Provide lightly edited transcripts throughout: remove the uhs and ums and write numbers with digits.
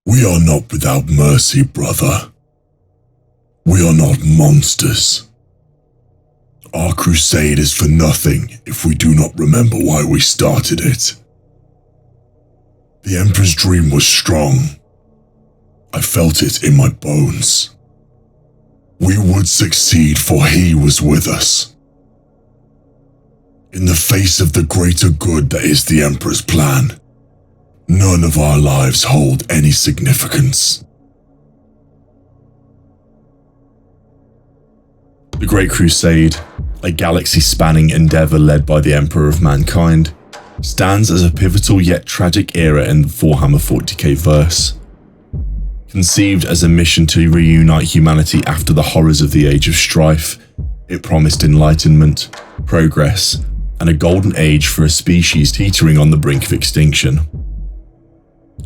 We are not without mercy, brother. We are not monsters. Our crusade is for nothing if we do not remember why we started it. The Emperor's dream was strong. I felt it in my bones. We would succeed, for he was with us. In the face of the greater good that is the Emperor's plan, none of our lives hold any significance. The Great Crusade, a galaxy-spanning endeavour led by the Emperor of Mankind, stands as a pivotal yet tragic era in the Warhammer 40k verse. Conceived as a mission to reunite humanity after the horrors of the Age of Strife, it promised enlightenment, progress, and a golden age for a species teetering on the brink of extinction.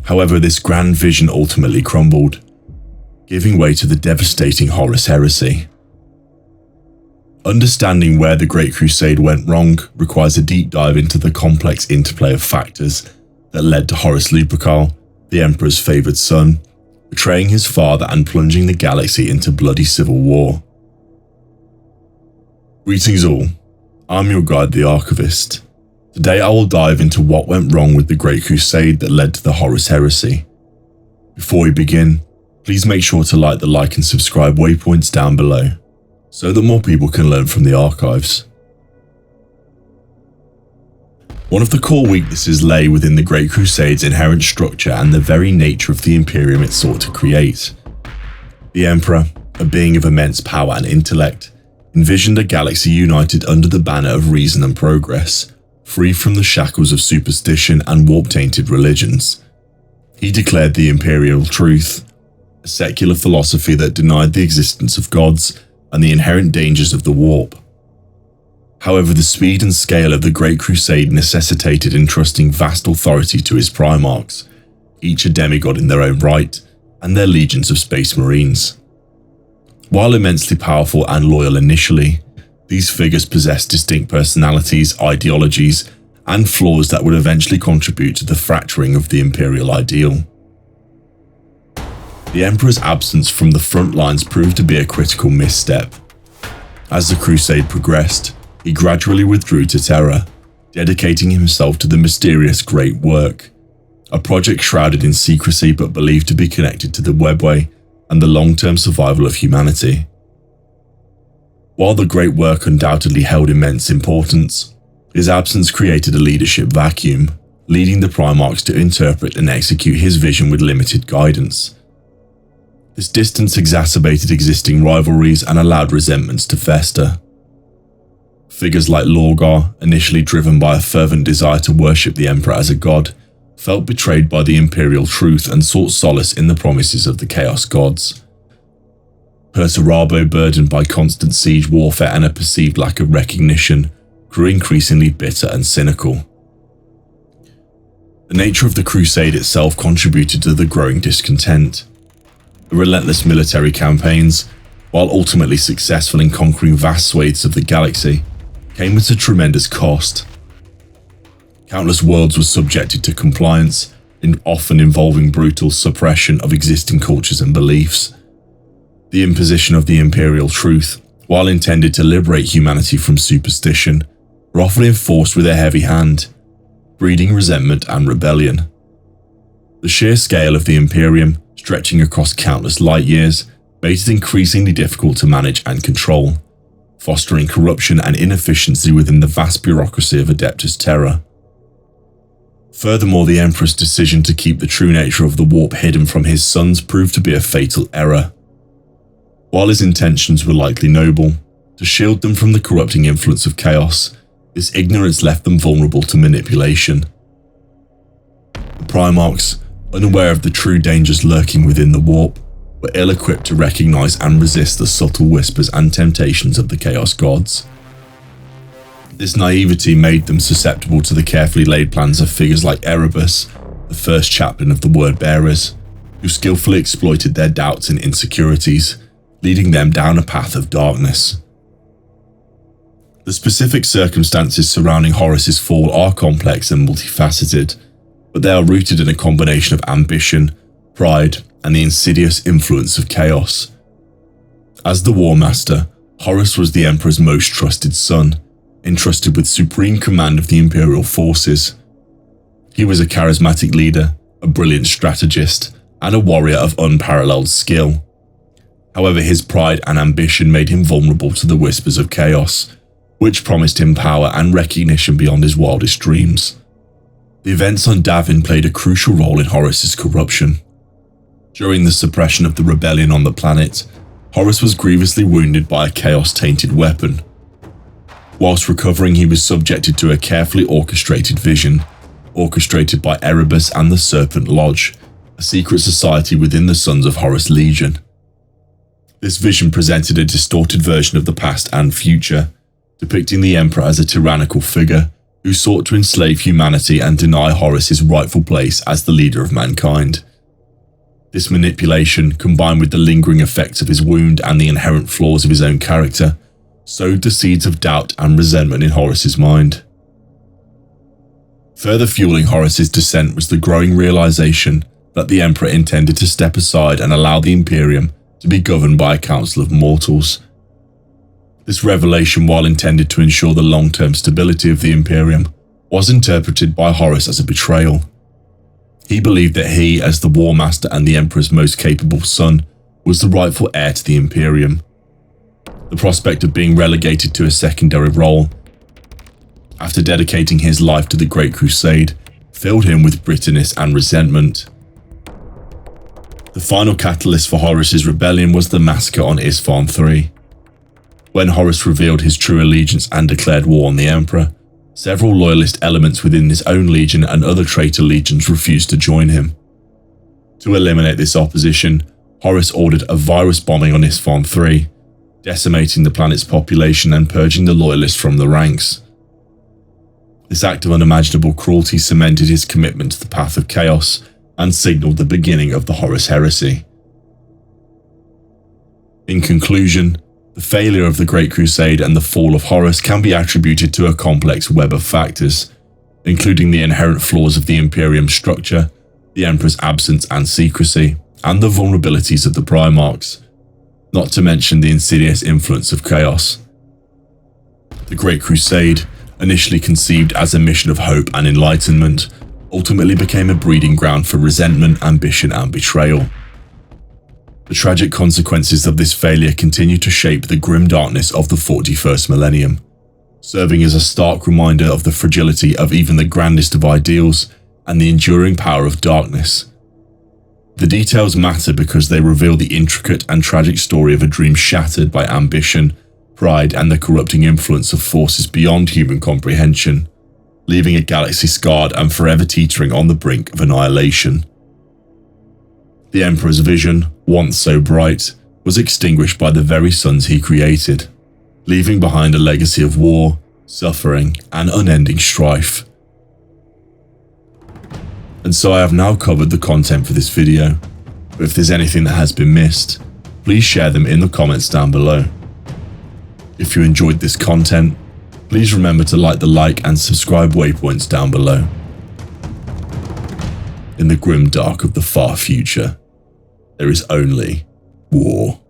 However, this grand vision ultimately crumbled, giving way to the devastating Horus heresy. Understanding where the Great Crusade went wrong requires a deep dive into the complex interplay of factors that led to Horus Lupercal, the Emperor's favoured son, betraying his father and plunging the galaxy into bloody civil war. Greetings all, I'm your guide, the Archivist. Today I will dive into what went wrong with the Great Crusade that led to the Horus heresy. Before we begin, please make sure to like and subscribe waypoints down below, so that more people can learn from the archives. One of the core weaknesses lay within the Great Crusade's inherent structure and the very nature of the Imperium it sought to create. The Emperor, a being of immense power and intellect, envisioned a galaxy united under the banner of reason and progress, free from the shackles of superstition and warp-tainted religions. He declared the imperial truth, a secular philosophy that denied the existence of gods and the inherent dangers of the warp. However, the speed and scale of the Great Crusade necessitated entrusting vast authority to his primarchs, each a demigod in their own right, and their legions of space marines. While immensely powerful and loyal initially, these figures possessed distinct personalities, ideologies, and flaws that would eventually contribute to the fracturing of the imperial ideal. The Emperor's absence from the front lines proved to be a critical misstep. As the crusade progressed, he gradually withdrew to Terra, dedicating himself to the mysterious Great Work, a project shrouded in secrecy but believed to be connected to the Webway and the long-term survival of humanity. While the Great Work undoubtedly held immense importance, his absence created a leadership vacuum, leading the Primarchs to interpret and execute his vision with limited guidance. This distance exacerbated existing rivalries and allowed resentments to fester. Figures like Lorgar, initially driven by a fervent desire to worship the Emperor as a god, felt betrayed by the imperial truth and sought solace in the promises of the Chaos Gods. Perturabo, burdened by constant siege warfare and a perceived lack of recognition, grew increasingly bitter and cynical. The nature of the crusade itself contributed to the growing discontent. The relentless military campaigns, while ultimately successful in conquering vast swathes of the galaxy, came at a tremendous cost. Countless worlds were subjected to compliance, often involving brutal suppression of existing cultures and beliefs. The imposition of the imperial truth, while intended to liberate humanity from superstition, were often enforced with a heavy hand, breeding resentment and rebellion. The sheer scale of the Imperium, stretching across countless light years, made it increasingly difficult to manage and control, fostering corruption and inefficiency within the vast bureaucracy of Adeptus Terra. Furthermore, the Emperor's decision to keep the true nature of the warp hidden from his sons proved to be a fatal error. While his intentions were likely noble, to shield them from the corrupting influence of chaos, this ignorance left them vulnerable to manipulation. The Primarchs, unaware of the true dangers lurking within the warp, were ill-equipped to recognize and resist the subtle whispers and temptations of the Chaos Gods. This naivety made them susceptible to the carefully laid plans of figures like Erebus, the first chaplain of the Word Bearers, who skillfully exploited their doubts and insecurities, leading them down a path of darkness. The specific circumstances surrounding Horus's fall are complex and multifaceted, but they are rooted in a combination of ambition, pride, and the insidious influence of chaos. As the War Master, Horus was the Emperor's most trusted son, entrusted with supreme command of the Imperial forces. He was a charismatic leader, a brilliant strategist, and a warrior of unparalleled skill. However, his pride and ambition made him vulnerable to the whispers of chaos, which promised him power and recognition beyond his wildest dreams. The events on Davin played a crucial role in Horus's corruption. During the suppression of the rebellion on the planet, Horus was grievously wounded by a chaos-tainted weapon. Whilst recovering, he was subjected to a carefully orchestrated vision, orchestrated by Erebus and the Serpent Lodge, a secret society within the Sons of Horus Legion. This vision presented a distorted version of the past and future, depicting the Emperor as a tyrannical figure who sought to enslave humanity and deny Horus his rightful place as the leader of mankind. This manipulation, combined with the lingering effects of his wound and the inherent flaws of his own character, sowed the seeds of doubt and resentment in Horus's mind. Further fueling Horus's descent was the growing realization that the Emperor intended to step aside and allow the Imperium to be governed by a council of mortals. This revelation, while intended to ensure the long-term stability of the Imperium, was interpreted by Horus as a betrayal. He believed that he, as the War Master and the Emperor's most capable son, was the rightful heir to the Imperium. The prospect of being relegated to a secondary role, after dedicating his life to the Great Crusade, filled him with bitterness and resentment. The final catalyst for Horus's rebellion was the massacre on Isstvan III. When Horus revealed his true allegiance and declared war on the Emperor, several loyalist elements within his own legion and other traitor legions refused to join him. To eliminate this opposition, Horus ordered a virus bombing on Isstvan III, decimating the planet's population and purging the loyalists from the ranks. This act of unimaginable cruelty cemented his commitment to the path of chaos and signaled the beginning of the Horus heresy. In conclusion, the failure of the Great Crusade and the fall of Horus can be attributed to a complex web of factors, including the inherent flaws of the Imperium structure, the Emperor's absence and secrecy, and the vulnerabilities of the Primarchs, not to mention the insidious influence of chaos. The Great Crusade, initially conceived as a mission of hope and enlightenment, ultimately became a breeding ground for resentment, ambition, and betrayal. The tragic consequences of this failure continue to shape the grim darkness of the 41st millennium, serving as a stark reminder of the fragility of even the grandest of ideals and the enduring power of darkness. The details matter because they reveal the intricate and tragic story of a dream shattered by ambition, pride, and the corrupting influence of forces beyond human comprehension, leaving a galaxy scarred and forever teetering on the brink of annihilation. The Emperor's vision, once so bright, was extinguished by the very suns he created, leaving behind a legacy of war, suffering, and unending strife. And so I have now covered the content for this video, but if there's anything that has been missed, please share them in the comments down below. If you enjoyed this content, please remember to like the like and subscribe waypoints down below. In the grim dark of the far future, there is only war.